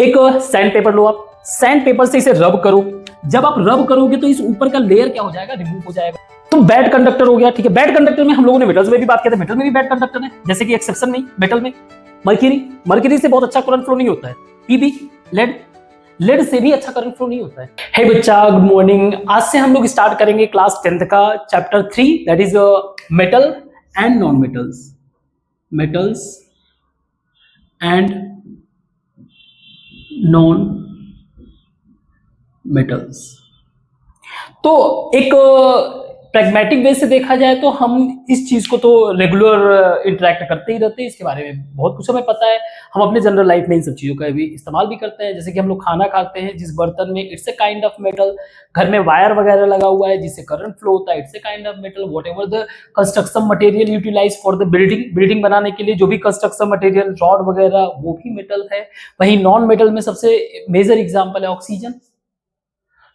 एक sand paper लो, आप sand paper से इसे रब करो। जब आप रब करोगे तो इस ऊपर का लेयर क्या हो जाएगा, रिमूव हो जाएगा। तो बैड कंडक्टर हो गया, ठीक है। बैड कंडक्टर में हम लोगों ने मेटल्स में भी बात किया था, मेटल में भी बैड कंडक्टर है, जैसे कि एक्सेप्शन नहीं मेटल में मर्क्यूरी से बहुत अच्छा करंट फ्लो नहीं होता है। पीबी लेड से भी अच्छा करंट फ्लो नहीं होता है। हे बच्चा, गुड मॉर्निंग। आज से हम लोग स्टार्ट करेंगे क्लास 10th का chapter 3, that is metal and non metals and non metals. तो एक प्रैग्मेटिक वे से देखा जाए तो हम इस चीज को तो रेगुलर इंटरेक्ट करते ही रहते हैं, इसके बारे में बहुत कुछ हमें पता है। हम अपने जनरल लाइफ में इन सब चीजों का भी इस्तेमाल भी करते हैं। जैसे कि हम लोग खाना खाते हैं जिस बर्तन में, it's a kind of metal. घर में वायर वगैरह लगा हुआ है जिससे करंट फ्लो होता है, it's a kind of metal. Whatever the construction material utilize for the building बनाने के लिए जो भी कंस्ट्रक्शन मटेरियल, रॉड वगैरह, वो भी मेटल है। वहीं नॉन मेटल में सबसे मेजर एग्जाम्पल है ऑक्सीजन,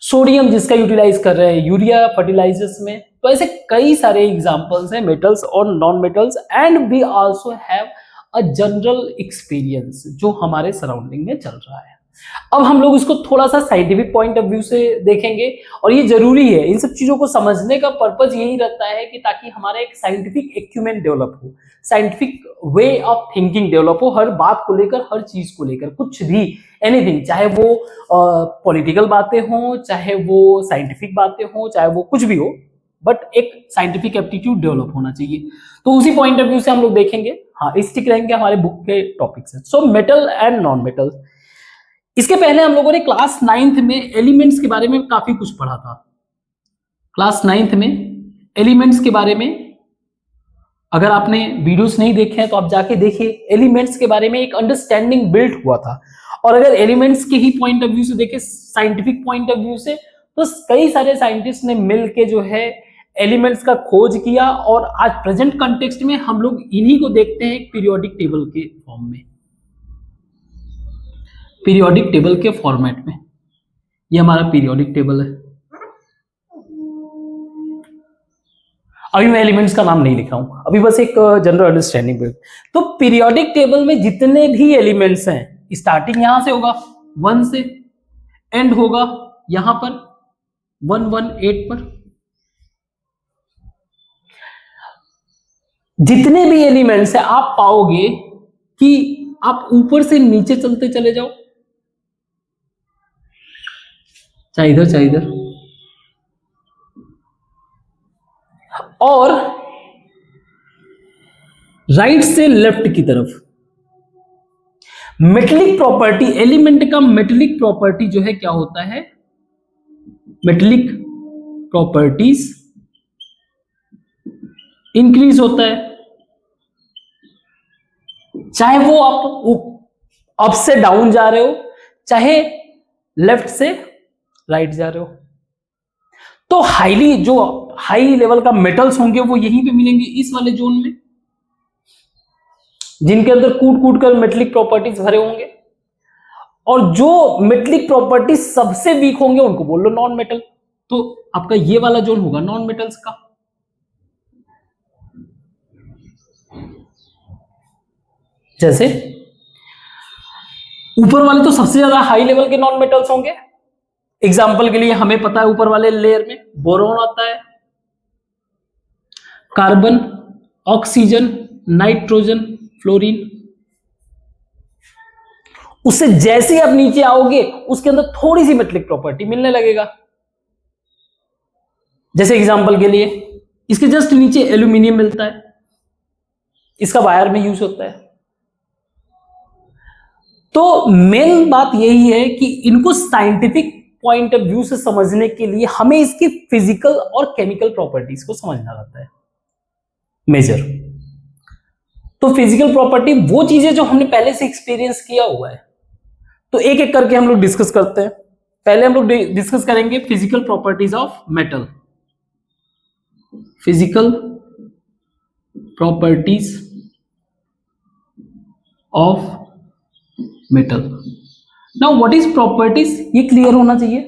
सोडियम जिसका यूटिलाइज कर रहे हैं यूरिया फर्टिलाइजर्स में। तो ऐसे कई सारे एग्जांपल्स हैं मेटल्स और non metals. And we also have a general experience जो हमारे सराउंडिंग में चल रहा है। अब हम लोग इसको थोड़ा सा साइंटिफिक पॉइंट ऑफ व्यू से देखेंगे, और ये जरूरी है। इन सब चीजों को समझने का पर्पज यही रहता है कि ताकि हमारा एक साइंटिफिक एक्यूमेंट डेवलप हो, scientific way of thinking develop हो, हर बात को लेकर, हर चीज को लेकर, कुछ भी एनीथिंग, चाहे वो पॉलिटिकल बातें हों, चाहे वो साइंटिफिक बातें हों, चाहे वो कुछ भी हो, बट एक साइंटिफिक एप्टीट्यूड डेवलप होना चाहिए। तो उसी पॉइंट ऑफ व्यू से हम लोग देखेंगे। हाँ, स्टिक रहेंगे हमारे बुक के टॉपिक से। So metal and non metal. इसके पहले हम लोगों ने क्लास 9th में एलिमेंट्स के बारे में काफी कुछ पढ़ा था। क्लास 9th में एलिमेंट्स के बारे में अगर आपने वीडियोस नहीं देखे हैं तो आप जाके देखिए। एलिमेंट्स के बारे में एक अंडरस्टैंडिंग बिल्ड हुआ था। और अगर एलिमेंट्स के ही पॉइंट ऑफ व्यू से देखें, साइंटिफिक पॉइंट ऑफ व्यू से, तो कई सारे साइंटिस्ट ने मिलके जो है एलिमेंट्स का खोज किया। और आज प्रेजेंट कंटेक्स्ट में हम लोग इन्हीं को देखते हैं पीरियोडिक टेबल के फॉर्म में, पीरियोडिक टेबल के फॉर्मेट में। ये हमारा पीरियोडिक टेबल है। अभी मैं एलिमेंट्स का नाम नहीं लिखा हूं, अभी बस एक जनरल अंडरस्टैंडिंग। तो पीरियोडिक टेबल में जितने भी एलिमेंट्स हैं, स्टार्टिंग यहां से होगा 1 से, एंड होगा यहां पर 118 पर। जितने भी एलिमेंट्स हैं आप पाओगे कि आप ऊपर से नीचे चलते चले जाओ, चाहे इधर चाहे इधर, और राइट से लेफ्ट की तरफ। मेटेलिक प्रॉपर्टी, एलिमेंट का मेटेलिक प्रॉपर्टी जो है क्या होता है, मेटेलिक प्रॉपर्टीज इंक्रीज होता है। चाहे वो आप अप से डाउन जा रहे हो, चाहे लेफ्ट से राइट जा रहे हो। तो जो हाई लेवल का मेटल्स होंगे वो यहीं पे मिलेंगे, इस वाले जोन में, जिनके अंदर कूट कूट कर मेटेलिक प्रॉपर्टीज भरे होंगे। और जो मेटेलिक प्रॉपर्टीज सबसे वीक होंगे उनको बोल लो नॉन मेटल। तो आपका ये वाला जोन होगा नॉन मेटल्स का। जैसे ऊपर वाले तो सबसे ज्यादा हाई लेवल के नॉन मेटल्स होंगे। एग्जाम्पल के लिए हमें पता है ऊपर वाले लेयर में बोरोन आता है, कार्बन, ऑक्सीजन, नाइट्रोजन, फ्लोरीन। उससे जैसे ही आप नीचे आओगे उसके अंदर थोड़ी सी मेटेलिक प्रॉपर्टी मिलने लगेगा। जैसे एग्जाम्पल के लिए इसके जस्ट नीचे एल्यूमिनियम मिलता है, इसका वायर में यूज होता है। तो मेन बात यही है कि इनको साइंटिफिक पॉइंट ऑफ व्यू से समझने के लिए हमें इसकी फिजिकल और केमिकल प्रॉपर्टीज को समझना रहता है मेजर। तो फिजिकल प्रॉपर्टी वो चीजें जो हमने पहले से एक्सपीरियंस किया हुआ है। तो एक एक करके हम लोग डिस्कस करते हैं। पहले हम लोग डिस्कस करेंगे physical properties of metal, physical properties of metal. Now what is properties, ये क्लियर होना चाहिए।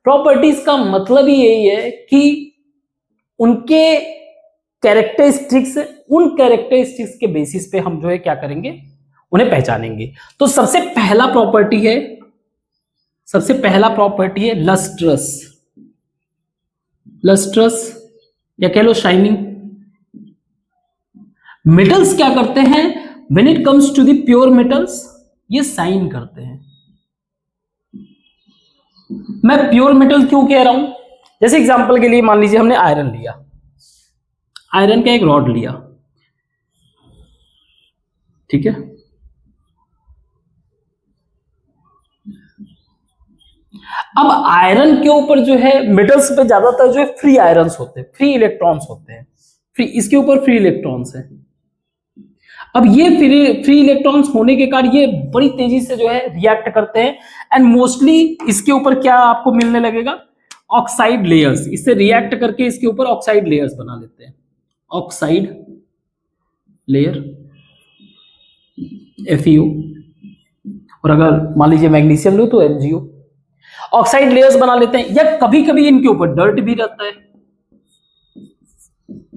प्रॉपर्टीज का मतलब ही यही है कि उनके कैरेक्टरिस्टिक्स, उन कैरेक्टरिस्टिक्स के बेसिस पे हम जो है क्या करेंगे, उन्हें पहचानेंगे। तो सबसे पहला प्रॉपर्टी है सबसे पहला प्रॉपर्टी है लस्ट्रस, लस्ट्रस या कह लो शाइनिंग। मेटल्स क्या करते हैं, when it comes to the pure metals ये शाइन करते हैं। मैं प्योर मेटल क्यों कह रहा हूं, जैसे एग्जांपल के लिए मान लीजिए हमने आयरन लिया, आयरन का एक रॉड लिया, ठीक है, अब आयरन के ऊपर जो है मेटल्स पे ज्यादातर जो है फ्री आयरन्स होते हैं, फ्री इलेक्ट्रॉन्स होते हैं, फ्री, इसके ऊपर फ्री इलेक्ट्रॉन्स हैं। अब ये फ्री इलेक्ट्रॉन्स होने के कारण ये बड़ी तेजी से जो है रिएक्ट करते हैं एंड मोस्टली इसके ऊपर क्या आपको मिलने लगेगा, ऑक्साइड लेयर्स, इससे रिएक्ट करके इसके ऊपर ऑक्साइड लेयर्स बना लेते हैं, ऑक्साइड लेयर FeO, और अगर मान लीजिए मैग्नीशियम लो तो MgO, ऑक्साइड लेयर्स बना लेते हैं। या कभी कभी इनके ऊपर डर्ट भी रहता है,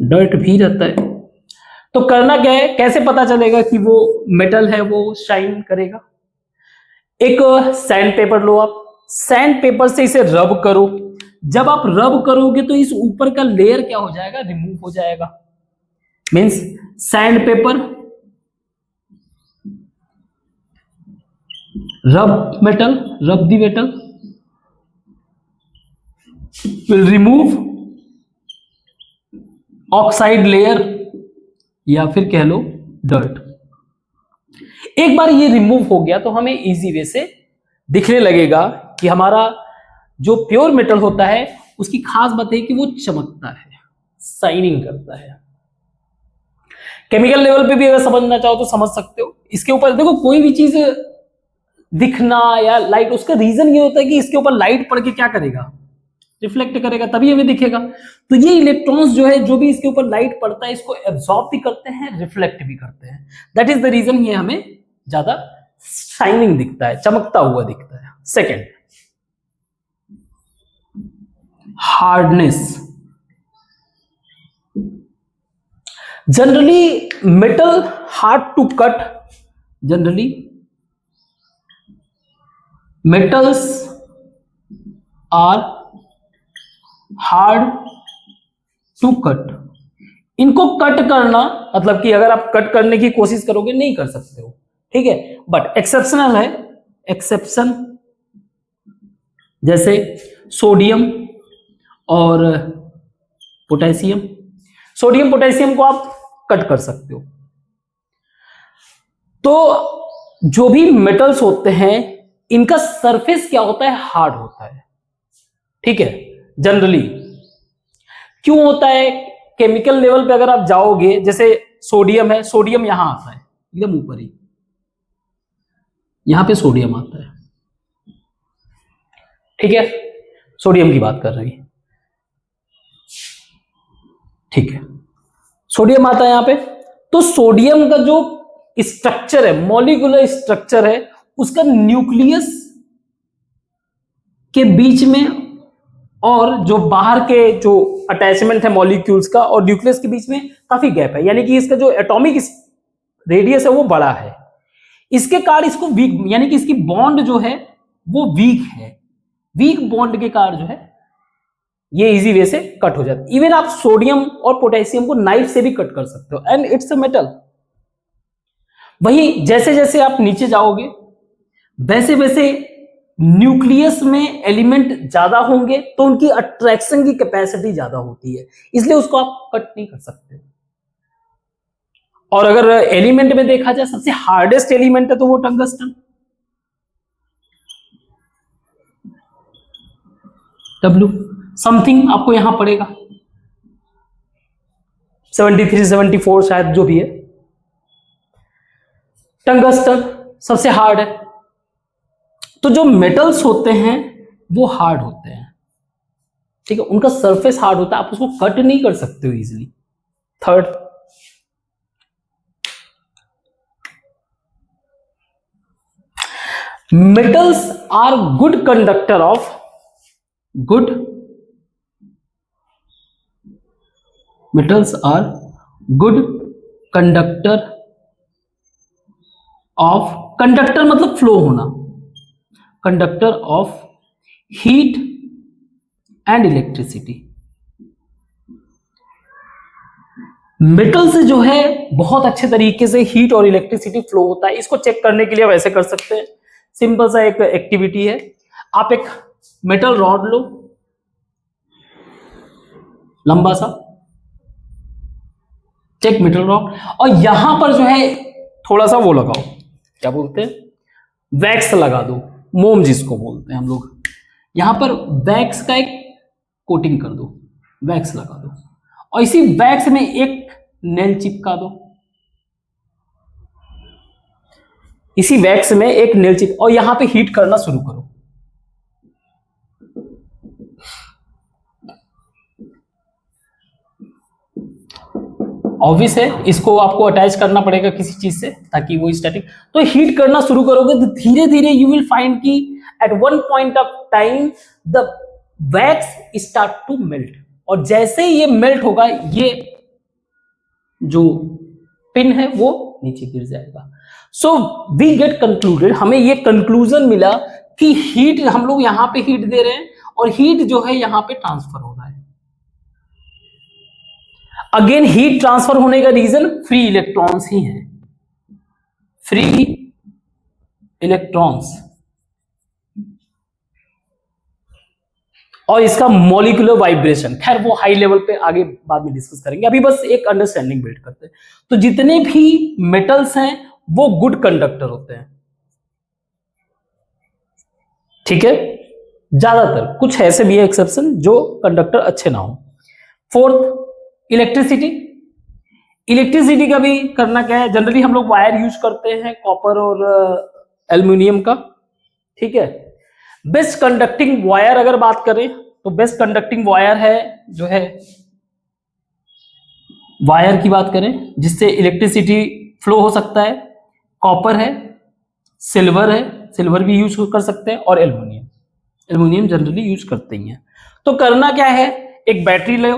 डर्ट भी रहता है, तो करना क्या है, कैसे पता चलेगा कि वो मेटल है, वो शाइन करेगा। एक सैंड पेपर लो आप, सैंड पेपर से इसे रब करो, जब आप रब करोगे तो इस ऊपर का लेयर क्या हो जाएगा, रिमूव हो जाएगा। मींस सैंड पेपर रब मेटल, रब the metal will remove oxide layer या फिर कह लो डर्ट। एक बार ये रिमूव हो गया तो हमें इजी वे से दिखने लगेगा कि हमारा जो प्योर मेटल होता है उसकी खास बात है कि वो चमकता है, शाइनिंग करता है। केमिकल लेवल पे भी अगर समझना चाहो तो समझ सकते हो। इसके ऊपर देखो, कोई भी चीज दिखना या लाइट, उसका रीजन ये होता है कि इसके ऊपर लाइट पड़ के क्या करेगा, रिफ्लेक्ट करेगा, तभी हमें दिखेगा। तो ये इलेक्ट्रॉन्स जो है, जो भी इसके ऊपर लाइट पड़ता है, इसको एब्जॉर्ब भी करते हैं, रिफ्लेक्ट भी करते हैं। दैट इज द रीजन ये हमें ज्यादा शाइनिंग दिखता है, चमकता हुआ दिखता है। Second, hardness. Generally metal hard to cut, generally metals are hard to cut. इनको कट करना मतलब कि अगर आप कट करने की कोशिश करोगे नहीं कर सकते हो, ठीक है, बट एक्सेप्शनल है, एक्सेप्शन जैसे सोडियम और पोटेशियम। सोडियम पोटेशियम को आप कट कर सकते हो। तो जो भी मेटल्स होते हैं इनका सरफेस क्या होता है, हार्ड होता है, ठीक है। जनरली क्यों होता है, केमिकल लेवल पे अगर आप जाओगे, जैसे सोडियम है, सोडियम यहां आता है एकदम ऊपर ही, यहां पे सोडियम आता है, ठीक है, सोडियम की बात कर रही है, ठीक है, सोडियम आता है यहां पे। तो सोडियम का जो स्ट्रक्चर है, मॉलिक्यूलर स्ट्रक्चर है, उसका न्यूक्लियस के बीच में और जो बाहर के जो अटैचमेंट है मॉलिक्यूल्स का और न्यूक्लियस के बीच में काफी गैप है, यानी कि इसका जो एटॉमिक रेडियस है वो बड़ा है। इसके कारण इसको वीक, यानी कि इसकी बॉन्ड जो है वो वीक है, वीक बॉन्ड के कारण जो है ये इजी वे से कट हो जाता है। इवन आप सोडियम और पोटेशियम को नाइफ से भी कट कर सकते हो एंड इट्स अ मेटल। वही जैसे जैसे आप नीचे जाओगे वैसे वैसे न्यूक्लियस में एलिमेंट ज्यादा होंगे तो उनकी अट्रैक्शन की कैपेसिटी ज्यादा होती है, इसलिए उसको आप कट नहीं कर सकते। और अगर एलिमेंट में देखा जाए सबसे हार्डेस्ट एलिमेंट है तो वो टंगस्टन, W समथिंग आपको यहां पड़ेगा 73 74 शायद, जो भी है। टंगस्टन सबसे हार्ड है। तो जो मेटल्स होते हैं वो हार्ड होते हैं, ठीक है, उनका सरफेस हार्ड होता है, आप उसको कट नहीं कर सकते हो easily. Third, metals are good conductor of, good metals are good conductor of, conductor मतलब फ्लो होना, conductor of heat and electricity. Metal से जो है बहुत अच्छे तरीके से हीट और इलेक्ट्रिसिटी फ्लो होता है। इसको चेक करने के लिए आप ऐसे कर सकते हैं, सिंपल सा एक एक्टिविटी है। आप एक मेटल रॉड लो, लंबा सा, चेक मेटल रॉड, और यहां पर जो है थोड़ा सा वो लगाओ, क्या बोलते हैं, वैक्स लगा दो, मोम जिसको बोलते हैं हम लोग। यहां पर वैक्स का एक कोटिंग कर दो, वैक्स लगा दो, और इसी वैक्स में एक नेल चिपका दो, इसी वैक्स में एक नेल चिप, और यहां पे हीट करना शुरू करो। ऑब्वियस है, इसको आपको अटैच करना पड़ेगा किसी चीज से ताकि वो स्टैटिक, तो हीट करना शुरू करोगे तो धीरे धीरे यू विल फाइंड कि at one point of time the wax start to melt, और जैसे ये मेल्ट होगा ये जो पिन है वो नीचे गिर जाएगा। सो वी गेट कंक्लूडेड, हमें ये कंक्लूजन मिला कि हीट, हम लोग यहां पे हीट दे रहे हैं और हीट जो है यहां पे ट्रांसफर हो रहा है। अगेन हीट ट्रांसफर होने का रीजन फ्री इलेक्ट्रॉन्स ही है, फ्री इलेक्ट्रॉन्स, और इसका मॉलिक्यूलर वाइब्रेशन, खैर वो हाई लेवल पे आगे बाद में डिस्कस करेंगे, अभी बस एक अंडरस्टैंडिंग बिल्ड करते हैं। तो जितने भी मेटल्स हैं वो गुड कंडक्टर होते हैं, ठीक है, ज्यादातर, कुछ ऐसे भी है एक्सेप्शन जो कंडक्टर अच्छे ना हो। Fourth, electricity. इलेक्ट्रिसिटी का भी करना क्या है, जनरली हम लोग वायर यूज करते हैं कॉपर और एल्यूमिनियम का, ठीक है। बेस्ट कंडक्टिंग वायर अगर बात करें तो बेस्ट कंडक्टिंग वायर है जो है, वायर की बात करें जिससे इलेक्ट्रिसिटी फ्लो हो सकता है, कॉपर है, सिल्वर है, सिल्वर भी यूज कर सकते हैं, और एल्यूमिनियम, एल्यूमिनियम जनरली यूज करते ही हैं। तो करना क्या है, एक बैटरी लो,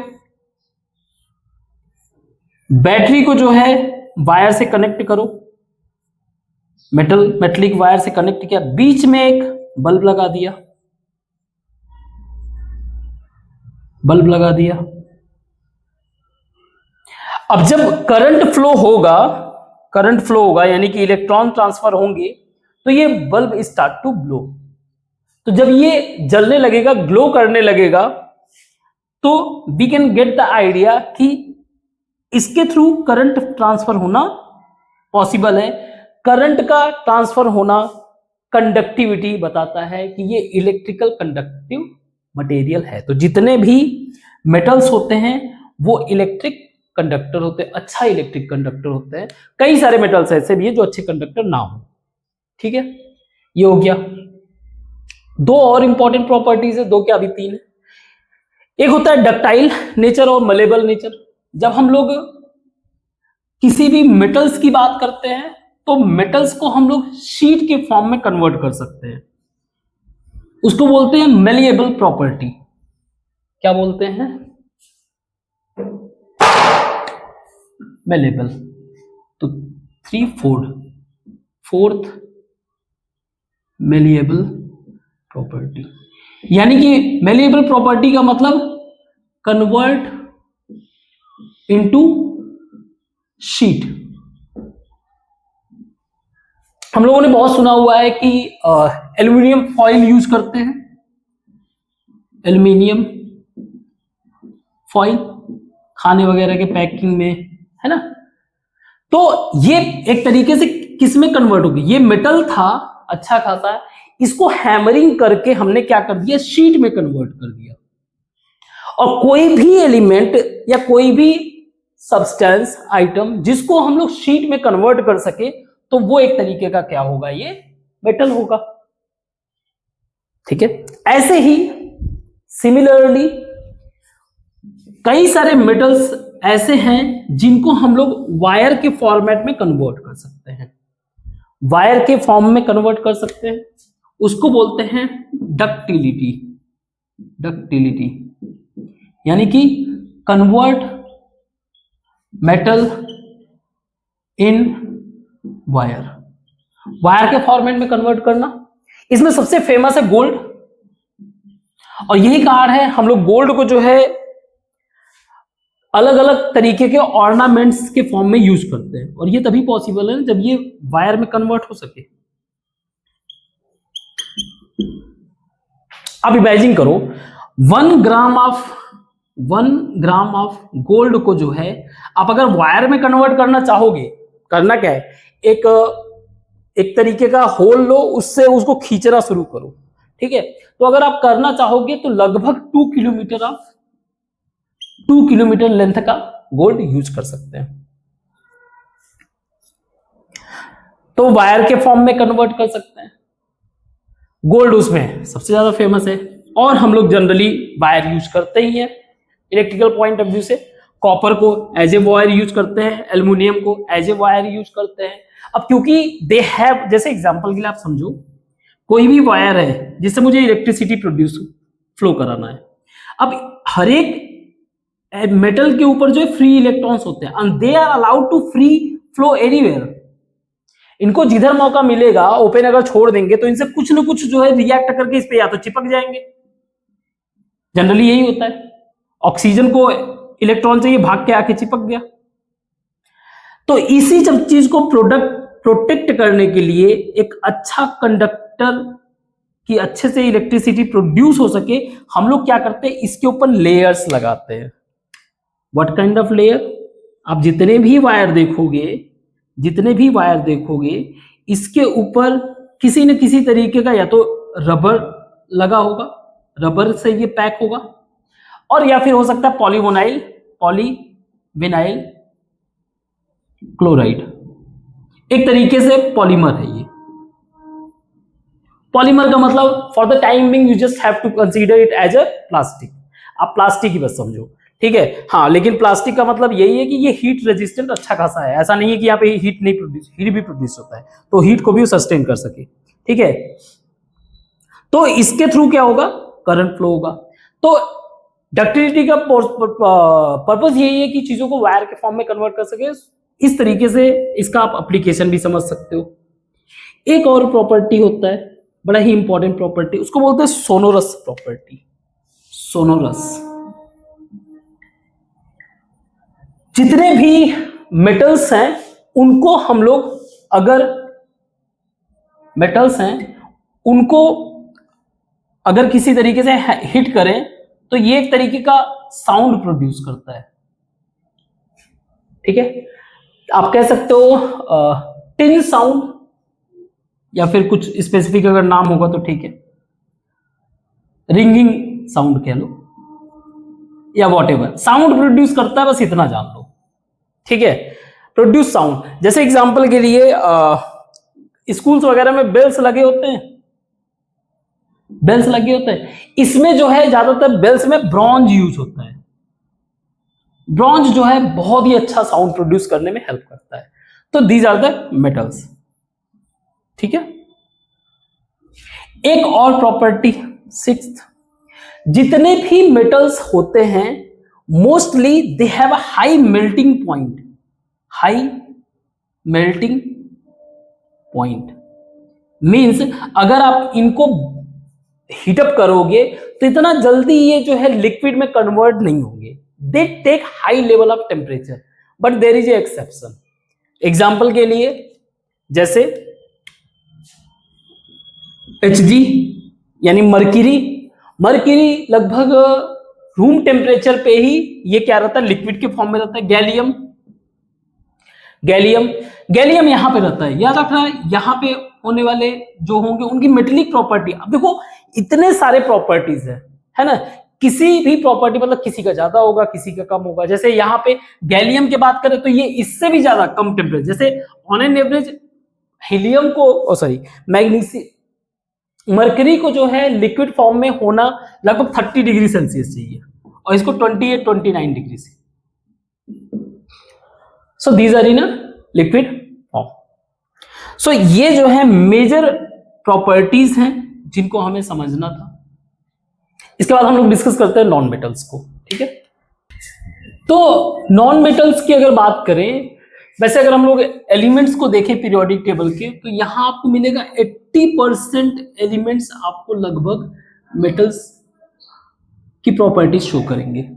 बैटरी को जो है वायर से कनेक्ट करो, मेटलिक वायर से कनेक्ट किया, बीच में एक बल्ब लगा दिया, बल्ब लगा दिया। अब जब करंट फ्लो होगा यानी कि इलेक्ट्रॉन ट्रांसफर होंगे, तो ये बल्ब स्टार्ट टू ग्लो। तो जब ये जलने लगेगा, ग्लो करने लगेगा, तो we can get the idea कि इसके थ्रू करंट ट्रांसफर होना पॉसिबल है। करंट का ट्रांसफर होना कंडक्टिविटी बताता है कि ये इलेक्ट्रिकल कंडक्टिव मटेरियल है। तो जितने भी मेटल्स होते हैं वो इलेक्ट्रिक कंडक्टर होते हैं, अच्छा इलेक्ट्रिक कंडक्टर होते हैं। कई सारे मेटल्स ऐसे भी हैं जो अच्छे कंडक्टर ना हो, ठीक है। ये हो गया। दो और इंपॉर्टेंट प्रॉपर्टीज है, दो क्या अभी तीन है। एक होता है डक्टाइल नेचर और मलेबल नेचर। जब हम लोग किसी भी मेटल्स की बात करते हैं तो मेटल्स को हम लोग शीट के फॉर्म में कन्वर्ट कर सकते हैं, उसको बोलते हैं मेलिएबल प्रॉपर्टी। क्या बोलते हैं, मेलिएबल। तो फोर्थ मेलिएबल प्रॉपर्टी, यानी कि मेलिएबल प्रॉपर्टी का मतलब कन्वर्ट इनटू शीट। हम लोगों ने बहुत सुना हुआ है कि एल्यूमिनियम फॉइल यूज करते हैं, एल्यूमिनियम फॉइल खाने वगैरह के पैकिंग में, है ना। तो ये एक तरीके से किस में कन्वर्ट होगी, ये मेटल था अच्छा खासा, इसको हैमरिंग करके हमने क्या कर दिया, शीट में कन्वर्ट कर दिया। और कोई भी एलिमेंट या कोई भी सब्सटेंस आइटम जिसको हम लोग शीट में कन्वर्ट कर सके तो वो एक तरीके का क्या होगा, ये मेटल होगा, ठीक है। ऐसे ही सिमिलरली कई सारे मेटल्स ऐसे हैं जिनको हम लोग वायर के फॉर्मेट में कन्वर्ट कर सकते हैं, वायर के फॉर्म में कन्वर्ट कर सकते हैं, उसको बोलते हैं डक्टिलिटी। डक्टिलिटी यानी कि कन्वर्ट मेटल इन वायर, वायर के फॉर्मेट में कन्वर्ट करना। इसमें सबसे फेमस है गोल्ड, और यही कारण है हम लोग गोल्ड को जो है अलग अलग तरीके के ऑर्नामेंट्स के फॉर्म में यूज करते हैं, और ये तभी पॉसिबल है जब ये वायर में कन्वर्ट हो सके। आप इमेजिन करो 1 ग्राम ऑफ गोल्ड को जो है आप अगर वायर में कन्वर्ट करना चाहोगे, करना क्या है, एक तरीके का होल लो, उससे उसको खींचना शुरू करो, ठीक है। तो अगर आप करना चाहोगे तो लगभग 2 किलोमीटर लेंथ का गोल्ड यूज कर सकते हैं। तो वायर के फॉर्म में कन्वर्ट कर सकते हैं, गोल्ड उसमें सबसे ज्यादा फेमस है, और हम लोग जनरली वायर यूज करते ही हैं इलेक्ट्रिकल पॉइंट ऑफ व्यू से। कॉपर को एज ए वायर यूज करते हैं, एल्युमिनियम को एज ए वायर यूज करते हैं। अब क्योंकि दे हैव, जैसे एग्जांपल के लिए आप समझो, कोई भी वायर है जिससे मुझे इलेक्ट्रिसिटी प्रोड्यूस फ्लो कराना है। अब हर एक मेटल के ऊपर जो है फ्री इलेक्ट्रॉन्स होते हैं, and they are allowed to free flow anywhere. इनको जिधर मौका मिलेगा ओपन अगर छोड़ देंगे तो इनसे कुछ ना कुछ जो है रिएक्ट करके इस पे या तो चिपक जाएंगे, जनरली यही होता है। ऑक्सीजन को इलेक्ट्रॉन चाहिए, भाग के आके चिपक गया। तो इसी सब चीज को प्रोटेक्ट करने के लिए एक अच्छा कंडक्टर की अच्छे से इलेक्ट्रिसिटी प्रोड्यूस हो सके, हम लोग क्या करते हैं, इसके ऊपर लेयर्स लगाते हैं। What kind of layer? आप जितने भी वायर देखोगे इसके ऊपर किसी न किसी तरीके का या तो रबर लगा होगा, रबर से ये पैक होगा, और या फिर हो सकता है पॉलीविनाइल क्लोराइड, एक तरीके से पॉलीमर है ये। पॉलीमर का मतलब for the time being you just have to consider it as a plastic. आप प्लास्टिक ही बस समझो, ठीक है। हाँ, लेकिन प्लास्टिक का मतलब यही है कि ये हीट रेजिस्टेंट अच्छा खासा है। ऐसा नहीं है कि यहाँ पे हीट भी प्रोड्यूस होता है, तो हीट को भी सस्टेन कर सके, ठीक है। तो इसके थ्रू क्या होगा, करंट फ्लो होगा। तो डक्टिलिटी का पर्पस यही है कि चीजों को वायर के फॉर्म में कन्वर्ट कर सके। इस तरीके से इसका आप एप्लीकेशन भी समझ सकते हो। एक और प्रॉपर्टी होता है, बड़ा ही इंपॉर्टेंट प्रॉपर्टी, उसको बोलते हैं सोनोरस प्रॉपर्टी। सोनोरस, जितने भी मेटल्स हैं उनको हम लोग, अगर मेटल्स हैं उनको अगर किसी तरीके से हिट करें तो ये एक तरीके का साउंड प्रोड्यूस करता है, ठीक है। आप कह सकते हो टिन साउंड, या फिर कुछ स्पेसिफिक अगर नाम होगा तो ठीक है, रिंगिंग साउंड कह लो, या वॉटेवर साउंड प्रोड्यूस करता है, बस इतना जान लो, ठीक है। प्रोड्यूस साउंड, जैसे एग्जांपल के लिए स्कूल्स वगैरह में बेल्स लगे होते हैं, इसमें जो है ज्यादातर बेल्स में ब्रॉन्ज यूज होता है। ब्रॉन्ज जो है बहुत ही अच्छा साउंड प्रोड्यूस करने में हेल्प करता है। तो दीज आर द मेटल्स, ठीक है। एक और प्रॉपर्टी, सिक्स्थ, जितने भी मेटल्स होते हैं mostly they have a high melting point. Means अगर आप इनको हीटअप करोगे तो इतना जल्दी ये जो है लिक्विड में कन्वर्ट नहीं होंगे। They take high level of temperature, but there is a exception. Example के लिए जैसे Hg यानी मर्क्यूरी लगभग रूम टेम्परेचर पे ही ये क्या रहता है, लिक्विड के फॉर्म में रहता है। गैलियम यहां पे रहता है। याद रखना, यहां पे होने वाले जो होंगे उनकी मेटेलिक प्रॉपर्टी, अब देखो इतने सारे प्रॉपर्टीज है ना, किसी भी प्रॉपर्टी मतलब किसी का ज्यादा होगा, किसी का कम होगा। जैसे यहाँ पे गैलियम की बात करें तो ये इससे भी ज्यादा कम टेम्परेचर, जैसे ऑन एन एवरेज हीलियम को मरकरी को जो है लिक्विड फॉर्म में होना लगभग 30 डिग्री सेल्सियस चाहिए, और इसको 29 डिग्री से। So these are in a liquid form. So ये जो है मेजर प्रॉपर्टीज हैं जिनको हमें समझना था। इसके बाद हम लोग डिस्कस करते हैं नॉन मेटल्स को, ठीक है। तो नॉन मेटल्स की अगर बात करें, वैसे अगर हम लोग एलिमेंट्स को देखें पीरियोडिक टेबल के, तो यहां आपको मिलेगा 80% एलिमेंट्स आपको लगभग मेटल्स की प्रॉपर्टीज शो करेंगे।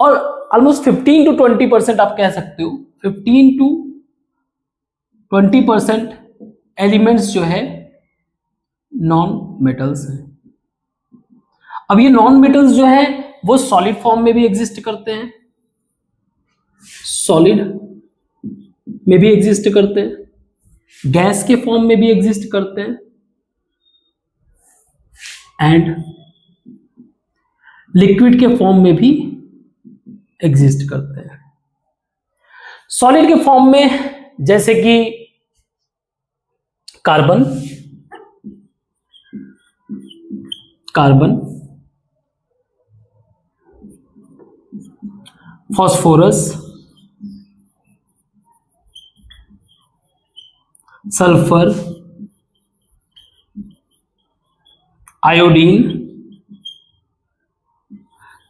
और ऑलमोस्ट 15 to 20% आप कह सकते हो, 15 to 20% एलिमेंट्स जो है नॉन मेटल्स हैं। अब ये नॉन मेटल्स जो है वो सॉलिड फॉर्म में भी एग्जिस्ट करते हैं, सॉलिड में भी एग्जिस्ट करते हैं, गैस के फॉर्म में भी एग्जिस्ट करते हैं, एंड लिक्विड के फॉर्म में भी एग्जिस्ट करते हैं। सॉलिड के फॉर्म में जैसे कि कार्बन, फॉस्फोरस, सल्फर, आयोडीन।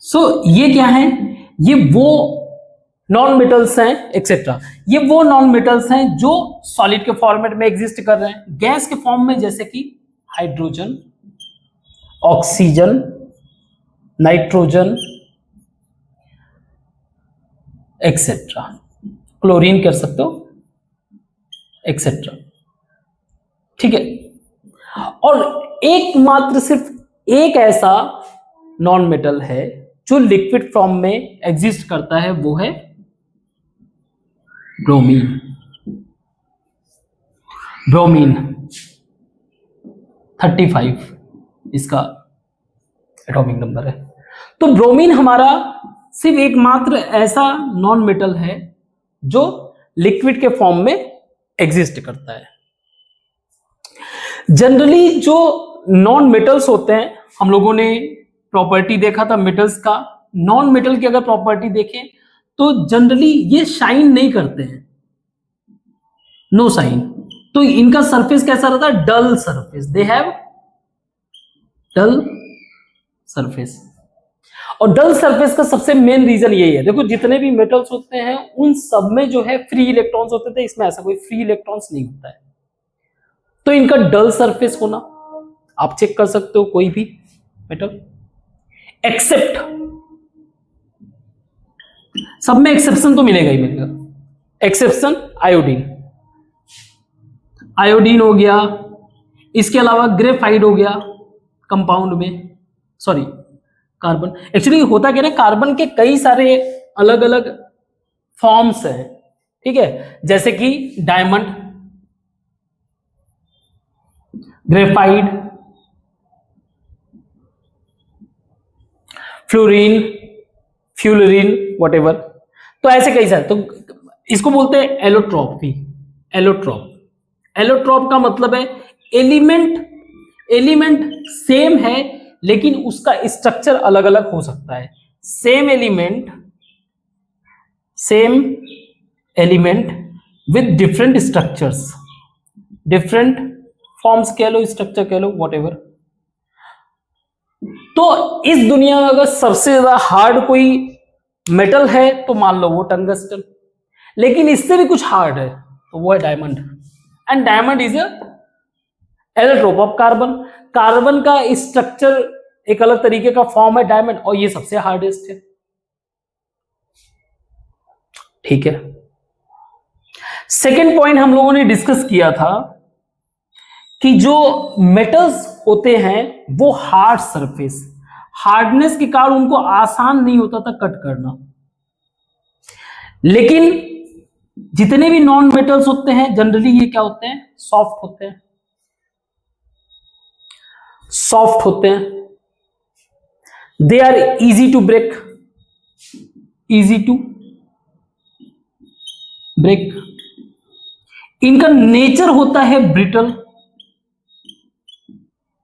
सो ये क्या है, ये वो नॉन मेटल्स हैं एक्सेट्रा, ये वो नॉन मेटल्स हैं जो सॉलिड के फॉर्मेट में एग्जिस्ट कर रहे हैं। गैस के फॉर्म में जैसे कि hydrogen, oxygen, nitrogen etcetera, chlorine कर सकते हो एक्सेट्रा, ठीक है। और एकमात्र सिर्फ एक ऐसा नॉन मेटल है जो लिक्विड फॉर्म में एग्जिस्ट करता है, वो है ब्रोमीन। ब्रोमीन 35 इसका एटॉमिक नंबर है। तो ब्रोमीन हमारा सिर्फ एकमात्र ऐसा नॉन मेटल है जो लिक्विड के फॉर्म में एग्जिस्ट करता है। जनरली जो नॉन मेटल्स होते हैं, हम लोगों ने प्रॉपर्टी देखा था मेटल्स का, नॉन मेटल की अगर प्रॉपर्टी देखें तो जनरली ये शाइन नहीं करते हैं, नो शाइन। तो इनका सरफेस कैसा रहता है, dull surface, they have dull surface. और डल सरफेस का सबसे मेन रीजन यही है, देखो जितने भी मेटल्स होते हैं उन सब में जो है फ्री इलेक्ट्रॉन्स होते थे, इसमें ऐसा कोई फ्री इलेक्ट्रॉन्स नहीं होता है। तो इनका डल सरफेस होना आप चेक कर सकते हो कोई भी मेटल, एक्सेप्ट, सब में एक्सेप्शन तो मिलेगा ही मिलेगा, एक्सेप्शन आयोडीन। आयोडीन हो गया, इसके अलावा ग्रेफाइट हो गया कंपाउंड में, सॉरी कार्बन। एक्चुअली होता क्या है, कार्बन के कई सारे अलग अलग फॉर्म्स हैं, ठीक है, जैसे कि डायमंड, ग्रेफाइट, फ्लोरीन, फ्यूलरीन, व्हाटएवर। तो ऐसे कई सारे, तो इसको बोलते हैं एलोट्रॉपी। एलोट्रॉप का मतलब है एलिमेंट सेम है लेकिन उसका स्ट्रक्चर अलग अलग हो सकता है। Same element with different structures, different forms कह लो, स्ट्रक्चर कह लो, व्हाटएवर। तो इस दुनिया में अगर सबसे ज्यादा हार्ड कोई मेटल है तो मान लो वो टंगस्टन, लेकिन इससे भी कुछ हार्ड है तो वो है diamond. And diamond is allotrope of carbon. Carbon का स्ट्रक्चर एक अलग तरीके का फॉर्म है डायमंड, और ये सबसे हार्डेस्ट है, ठीक है। सेकेंड पॉइंट हम लोगों ने डिस्कस किया था कि जो मेटल्स होते हैं वो हार्ड सरफेस, हार्डनेस के कारण उनको आसान नहीं होता था कट करना। लेकिन जितने भी नॉन मेटल्स होते हैं जनरली ये क्या होते हैं, सॉफ्ट होते हैं, सॉफ्ट होते हैं। They are easy to break, easy to break. इनका नेचर होता है ब्रिटल।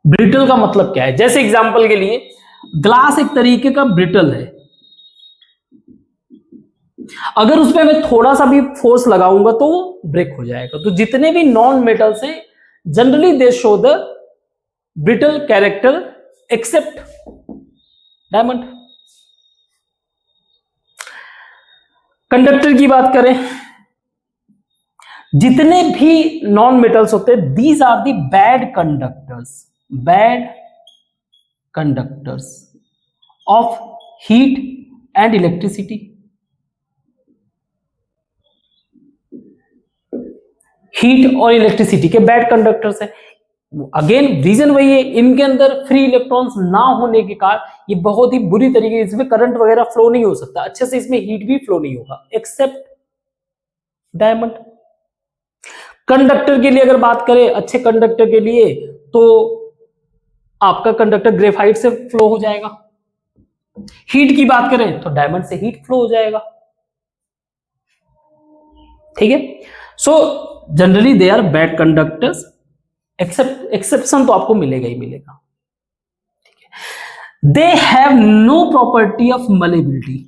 ब्रिटल का मतलब क्या है, जैसे एग्जांपल के लिए ग्लास एक तरीके का ब्रिटल है, अगर उसमें मैं थोड़ा सा भी फोर्स लगाऊंगा तो वो ब्रेक हो जाएगा। तो जितने भी नॉन मेटल्स हैं generally they show the brittle character except diamond. Conductor की बात करें, जितने भी नॉन मेटल्स होते हैं these are the bad conductors, of heat and electricity. Heat और इलेक्ट्रिसिटी के बैड कंडक्टर्स है। अगेन रीजन वही है, इनके अंदर फ्री इलेक्ट्रॉन्स ना होने के कारण ये बहुत ही बुरी तरीके, इसमें करंट वगैरह फ्लो नहीं हो सकता अच्छे से, इसमें हीट भी फ्लो नहीं होगा एक्सेप्ट डायमंड। कंडक्टर के लिए अगर बात करें, अच्छे कंडक्टर के लिए, तो आपका कंडक्टर ग्रेफाइट से फ्लो हो जाएगा। हीट की बात करें तो डायमंड से हीट फ्लो हो जाएगा। ठीक है, so generally they are bad conductors, exception तो आपको मिलेगा ही मिलेगा। They have no property of malleability.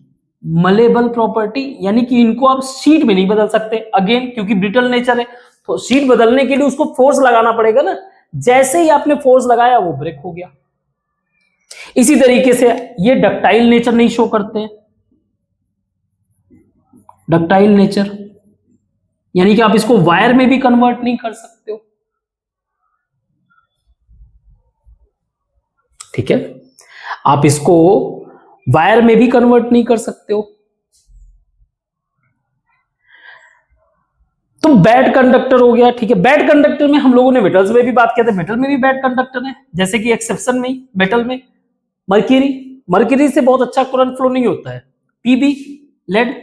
Malleable property यानी कि इनको आप शीट में नहीं बदल सकते, अगेन क्योंकि ब्रिटल नेचर है, तो शीट बदलने के लिए उसको फोर्स लगाना पड़ेगा ना, जैसे ही आपने फोर्स लगाया वो ब्रेक हो गया। इसी तरीके से ये डक्टाइल नेचर नहीं शो करते हैं। डक्टाइल नेचर यानी कि आप इसको वायर में भी कन्वर्ट नहीं कर सकते हो। ठीक है, आप इसको वायर में भी कन्वर्ट नहीं कर सकते हो। तो बैड कंडक्टर हो गया। ठीक है, बैड कंडक्टर में हम लोगों ने मेटल्स में भी बात किया था, मेटल में भी बैड कंडक्टर है, जैसे कि एक्सेप्शन में मेटल में मर्क्यूरी, मर्क्यूरी से बहुत अच्छा करंट फ्लो नहीं होता है। पीबी लेड,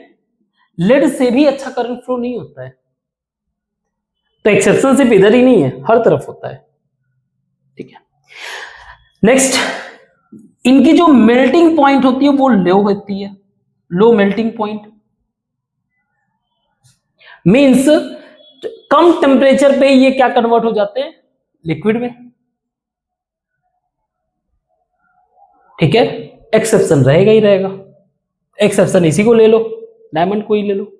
लेड से भी अच्छा करंट फ्लो नहीं होता है। तो एक्सेप्शन सिर्फ इधर ही नहीं है, हर तरफ होता है। ठीक है, नेक्स्ट, इनकी जो मेल्टिंग पॉइंट होती है वो लो होती है। लो मेल्टिंग पॉइंट मींस कम टेम्परेचर पे ये क्या कन्वर्ट हो जाते हैं, लिक्विड में। ठीक है, एक्सेप्शन रहेगा ही रहेगा। एक्सेप्शन इसी को ले लो, डायमंड को ही ले लो।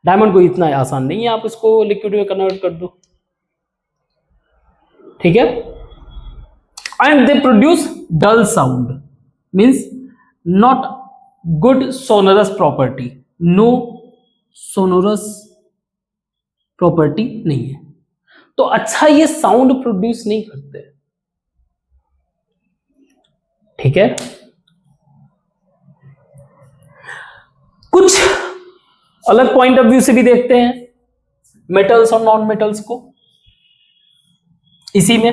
डायमंड को इतना आसान नहीं है आप इसको लिक्विड में कन्वर्ट कर दो। ठीक है, and they produce dull sound means not good sonorous property, no sonorous property नहीं है, तो अच्छा ये साउंड प्रोड्यूस नहीं करते। ठीक है, कुछ अलग पॉइंट ऑफ व्यू से भी देखते हैं मेटल्स और नॉन मेटल्स को। इसी में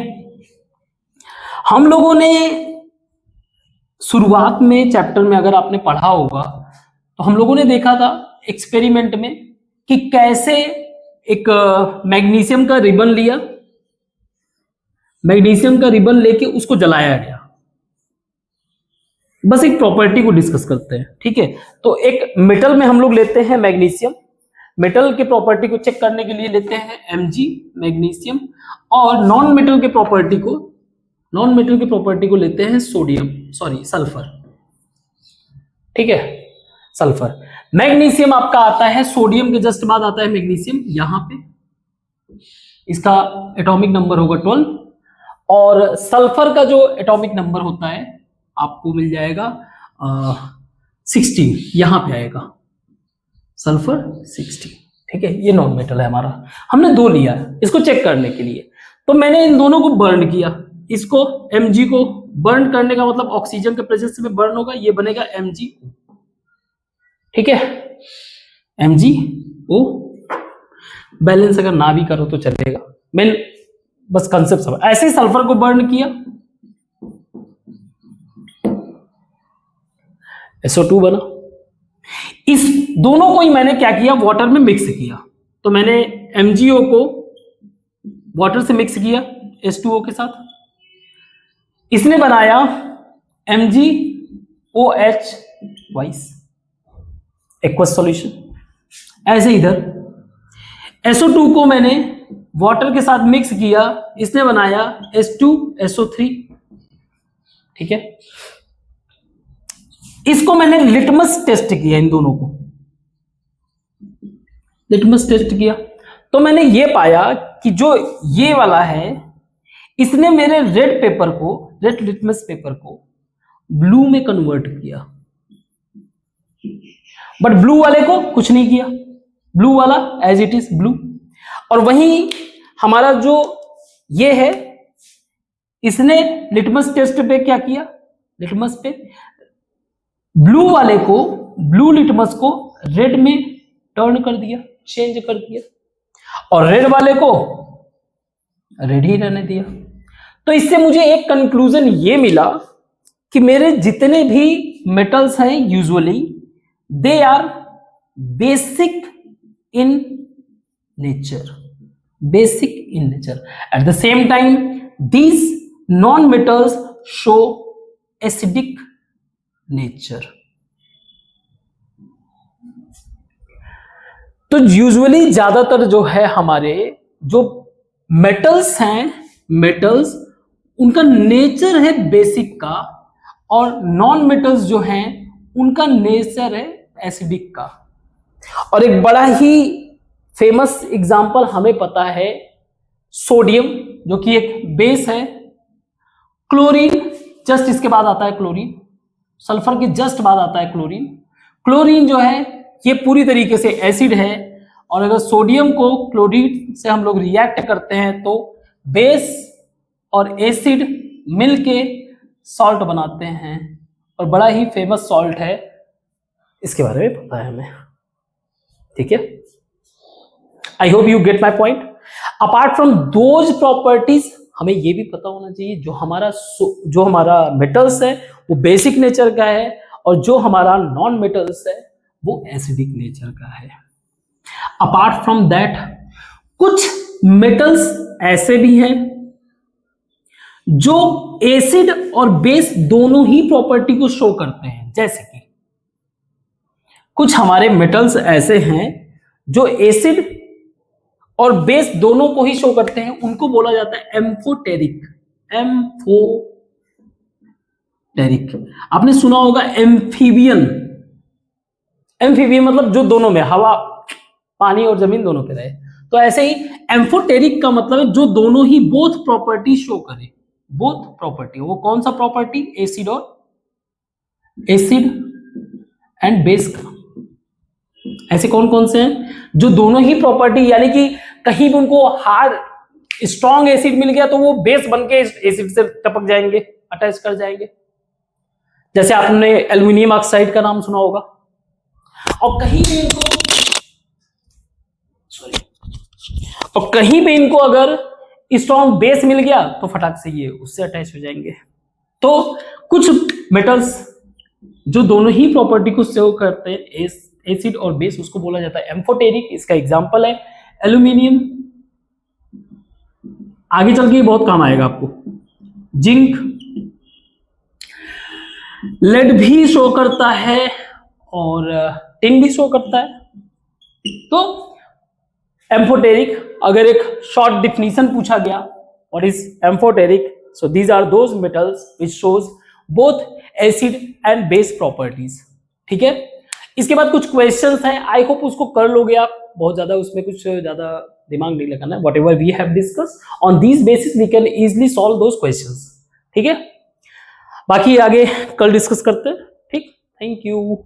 हम लोगों ने शुरुआत में चैप्टर में अगर आपने पढ़ा होगा तो हम लोगों ने देखा था एक्सपेरिमेंट में कि कैसे एक मैग्नीशियम का रिबन लिया, मैग्नीशियम का रिबन लेके उसको जलाया गया। बस एक प्रॉपर्टी को डिस्कस करते हैं। ठीक है, तो एक मेटल में हम लोग लेते हैं मैग्नीशियम, मेटल के प्रॉपर्टी को चेक करने के लिए लेते हैं Mg मैग्नीशियम, और नॉन मेटल के प्रॉपर्टी को लेते हैं सोडियम, सॉरी सल्फर। ठीक है, सल्फर। मैग्नीशियम आपका आता है सोडियम के जस्ट बाद आता है मैग्नीशियम, यहां पे इसका एटॉमिक नंबर होगा 12, और सल्फर का जो एटॉमिक नंबर होता है आपको मिल जाएगा 16, यहां पे आएगा सल्फर 16। ठीक है, ये नॉन मेटल है हमारा, हमने दो लिया है इसको चेक करने के लिए। तो मैंने इन दोनों को बर्न किया, इसको Mg को बर्न करने का मतलब ऑक्सीजन के प्रेजेंस में बर्न होगा, ये बनेगा MgO। ठीक है, MgO। बैलेंस अगर ना भी करो तो चलेगा, मैं बस कंसेप्ट समझ। ऐसे ही सल्फर को बर्न किया, SO2 बना। इस दोनों को ही मैंने क्या किया, वाटर में मिक्स किया। तो मैंने MgO को वाटर से मिक्स किया H2O के साथ, इसने बनाया MgOH वाइस एक्वस सॉल्यूशन। ऐसे इधर SO2 को मैंने वाटर के साथ मिक्स किया, इसने बनाया H2SO3। ठीक है, इसको मैंने लिटमस टेस्ट किया, इन दोनों को लिटमस टेस्ट किया, तो मैंने ये पाया कि जो ये वाला है इसने मेरे रेड लिटमस पेपर को ब्लू में कन्वर्ट किया, बट ब्लू वाले को कुछ नहीं किया, ब्लू वाला एज इट इज ब्लू। और वहीं हमारा जो ये है, इसने लिटमस टेस्ट पे क्या किया, लिटमस पे ब्लू वाले को, ब्लू लिटमस को रेड में टर्न कर दिया, चेंज कर दिया, और रेड वाले को रेड ही रहने दिया। तो इससे मुझे एक कंक्लूजन ये मिला कि मेरे जितने भी मेटल्स हैं usually they are basic in nature, basic in nature. At the same time these non-metals show acidic nature। तो यूजुअली ज्यादातर जो है हमारे जो मेटल्स हैं, मेटल्स उनका नेचर है बेसिक का, और नॉन मेटल्स जो हैं उनका नेचर है एसिडिक का। और एक बड़ा ही फेमस एग्जांपल हमें पता है सोडियम, जो कि एक बेस है, क्लोरीन जस्ट इसके बाद आता है क्लोरीन, सल्फर के जस्ट बाद आता है क्लोरीन। क्लोरीन जो है ये पूरी तरीके से एसिड है, और अगर सोडियम को क्लोरीन से हम लोग रिएक्ट करते हैं तो बेस और एसिड मिलके सॉल्ट बनाते हैं, और बड़ा ही फेमस सॉल्ट है, इसके बारे में पता है हमें। ठीक है, I hope you get my point. Apart from those properties हमें ये भी पता होना चाहिए जो हमारा मेटल्स है वो बेसिक नेचर का है, और जो हमारा नॉन मेटल्स है वो एसिडिक नेचर का है। अपार्ट फ्रॉम दैट कुछ मेटल्स ऐसे भी हैं जो एसिड और बेस दोनों ही प्रॉपर्टी को शो करते हैं, जैसे कि कुछ हमारे मेटल्स ऐसे हैं जो एसिड और बेस दोनों को ही शो करते हैं, उनको बोला जाता है एम्फोटेरिक। एम्फोटेरिक आपने सुना होगा एम्फीबियन। एम्फीबियन मतलब जो दोनों में, हवा, पानी और जमीन दोनों पे रहे। तो ऐसे ही एम्फोटेरिक का मतलब है जो दोनों ही बोथ प्रॉपर्टी शो करे, बोथ प्रॉपर्टी। वो कौन सा प्रॉपर्टी? एसिड एंड बेस का। ऐसे कौन कौन से हैं जो दोनों ही प्रॉपर्टी, यानी कि कहीं भी उनको हार्ड स्ट्रॉन्ग एसिड मिल गया तो वो बेस बन के एसिड से टपक जाएंगे, अटैच कर जाएंगे। जैसे आपने एल्युमिनियम ऑक्साइड का नाम सुना होगा। और कहीं पे इनको अगर स्ट्रॉन्ग बेस मिल गया तो फटाक से ये उससे अटैच हो जाएंगे। तो कुछ मेटल्स जो दोनों ही प्रॉपर्टी को शो करते हैं, एसिड और बेस, उसको बोला जाता है एम्फोटेरिक। इसका एग्जांपल है एल्यूमिनियम। आगे चल के बहुत काम आएगा आपको। जिंक, लेड भी शो करता है और टिन भी शो करता है। तो एम्फोटेरिक, अगर एक शॉर्ट डिफिनीशन पूछा गया what is amphoteric, so these are those metals which shows both acid and base properties. ठीक है, इसके बाद कुछ क्वेश्चंस हैं, आई होप उसको कर लोगे आप। बहुत ज्यादा उसमें कुछ ज्यादा दिमाग नहीं लगाना है। Whatever we have discuss on this basis we can easily solve those questions. ठीक है, बाकी आगे कल डिस्कस करते हैं। ठीक, थैंक यू।